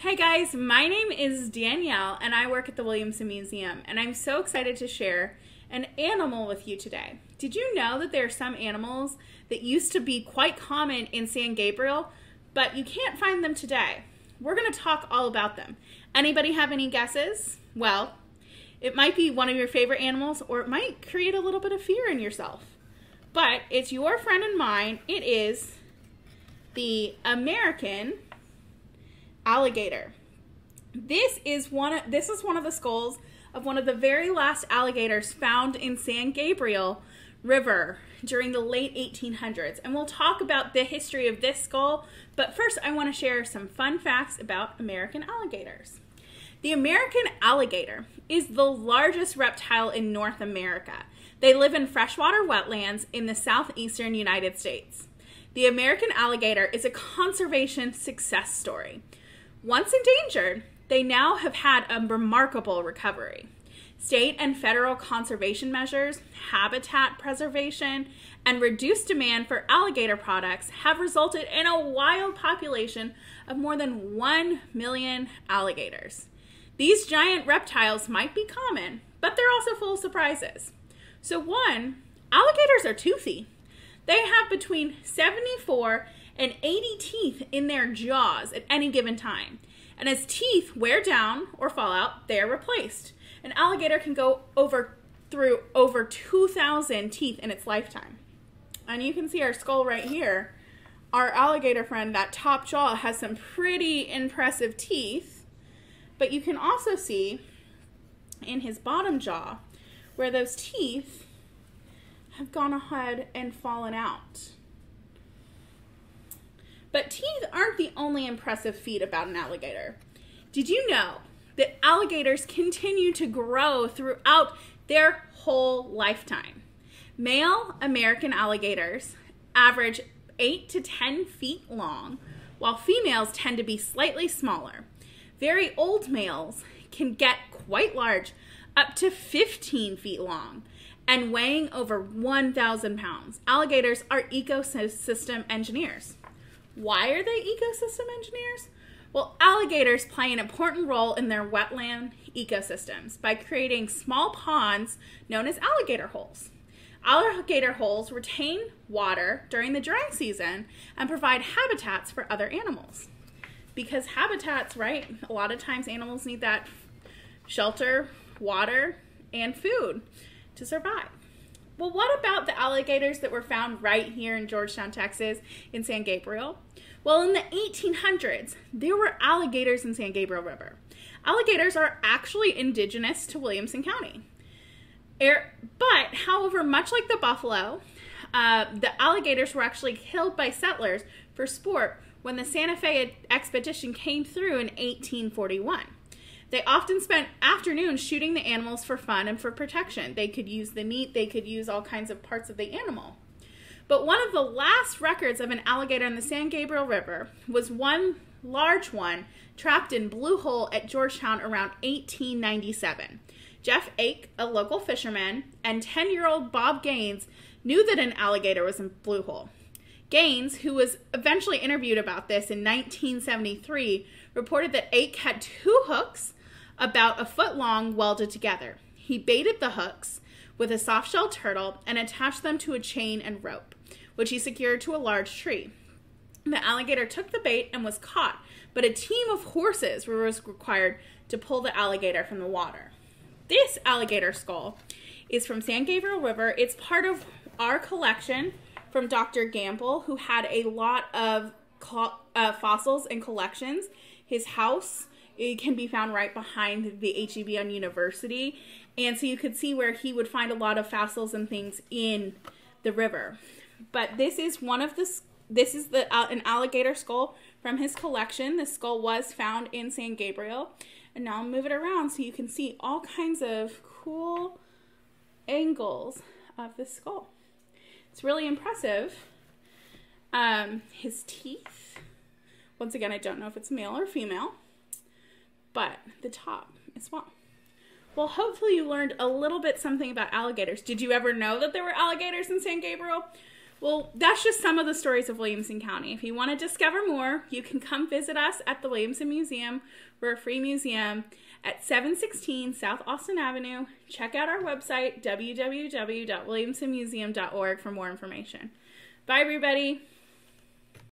Hey guys, my name is Danielle and I work at the Williamson Museum, and I'm so excited to share an animal with you today. Did you know that there are some animals that used to be quite common in San Gabriel, but you can't find them today? We're going to talk all about them. Anybody have any guesses? Well, it might be one of your favorite animals, or it might create a little bit of fear in yourself. But it's your friend and mine. It is the American alligator. This is one of the skulls of one of the very last alligators found in San Gabriel River during the late 1800s. And we'll talk about the history of this skull, but first I want to share some fun facts about American alligators. The American alligator is the largest reptile in North America. They live in freshwater wetlands in the southeastern United States. The American alligator is a conservation success story. Once endangered, they now have had a remarkable recovery. State and federal conservation measures, habitat preservation, and reduced demand for alligator products have resulted in a wild population of more than 1 million alligators. These giant reptiles might be common, but they're also full of surprises. So one, alligators are toothy. They have between 74 and 80 teeth in their jaws at any given time. And as teeth wear down or fall out, they are replaced. An alligator can go through over 2,000 teeth in its lifetime. And you can see our skull right here. Our alligator friend, that top jaw has some pretty impressive teeth. But you can also see in his bottom jaw where those teeth have gone ahead and fallen out. But teeth aren't the only impressive feat about an alligator. Did you know that alligators continue to grow throughout their whole lifetime? Male American alligators average 8 to 10 feet long, while females tend to be slightly smaller. Very old males can get quite large, up to 15 feet long, and weighing over 1,000 pounds. Alligators are ecosystem engineers. Why are they ecosystem engineers? Well, alligators play an important role in their wetland ecosystems by creating small ponds known as alligator holes. Alligator holes retain water during the dry season and provide habitats for other animals. Because habitats, right, a lot of times animals need that shelter, water, and food to survive. Well, what about the alligators that were found right here in Georgetown, Texas, in San Gabriel? Well, in the 1800s, there were alligators in San Gabriel River. Alligators are actually indigenous to Williamson County. But, however, much like the buffalo, the alligators were actually killed by settlers for sport when the Santa Fe expedition came through in 1841. They often spent afternoons shooting the animals for fun and for protection. They could use the meat, they could use all kinds of parts of the animal. But one of the last records of an alligator in the San Gabriel River was one large one trapped in Blue Hole at Georgetown around 1897. Jeff Ake, a local fisherman, and 10-year-old Bob Gaines knew that an alligator was in Blue Hole. Gaines, who was eventually interviewed about this in 1973, reported that Ake had 2 hooks about a foot long welded together. He baited the hooks with a soft-shell turtle and attached them to a chain and rope, which he secured to a large tree. The alligator took the bait and was caught, but a team of horses was required to pull the alligator from the water. This alligator skull is from San Gabriel River. It's part of our collection from Dr. Gamble, who had a lot of fossils and collections. His house, it can be found right behind the HEB on University, and so you could see where he would find a lot of fossils and things in the river. But this is an alligator skull from his collection. The skull was found in San Gabriel, and now I'll move it around so you can see all kinds of cool angles of the skull. It's really impressive. His teeth, once again, I don't know if it's male or female, but the top as well. Well, hopefully you learned a little bit something about alligators. Did you ever know that there were alligators in San Gabriel? Well, that's just some of the stories of Williamson County. If you want to discover more, you can come visit us at the Williamson Museum. We're a free museum at 716 South Austin Avenue. Check out our website, www.williamsonmuseum.org, for more information. Bye, everybody.